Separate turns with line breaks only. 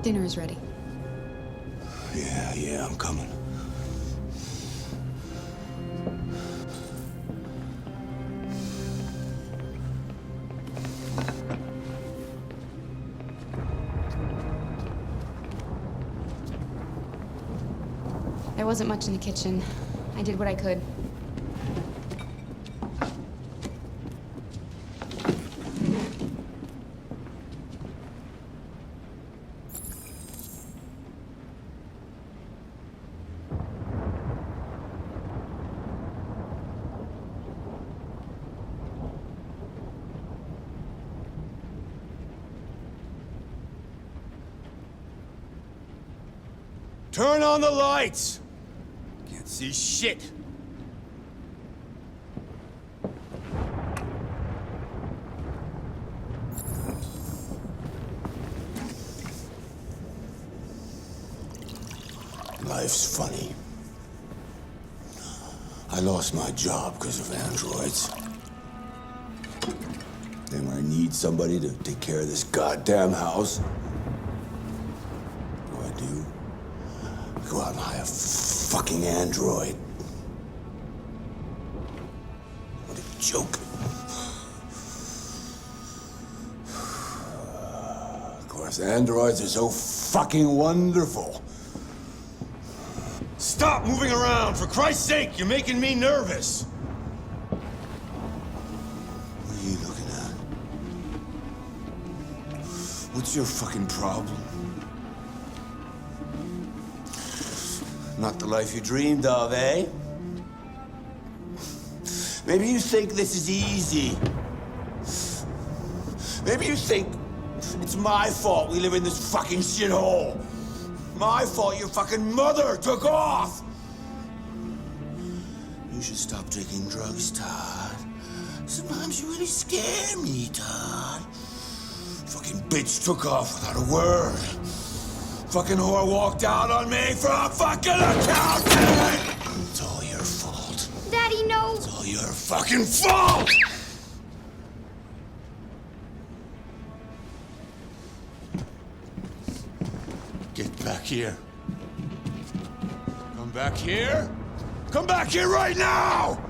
Dinner is ready.
Yeah, I'm coming.
There wasn't much in the kitchen. I did what I could.
Turn on the lights! Can't see shit! Life's funny. I lost my job because of androids. Then when I need somebody to take care of this goddamn house, what do? Go out and hire a fucking android. What a joke. Of course, androids are so fucking wonderful. Stop moving around! For Christ's sake, you're making me nervous! What are you looking at? What's your fucking problem? Not the life you dreamed of, eh? Maybe you think this is easy. Maybe you think it's my fault we live in this fucking shithole. My fault your fucking mother took off. You should stop taking drugs, Todd. Sometimes you really scare me, Todd. Fucking bitch took off without a word. Fucking whore walked out on me for a fucking accountant! It's all your fault.
Daddy, no!
It's all your fucking fault! Get back here. Come back here? Come back here right now!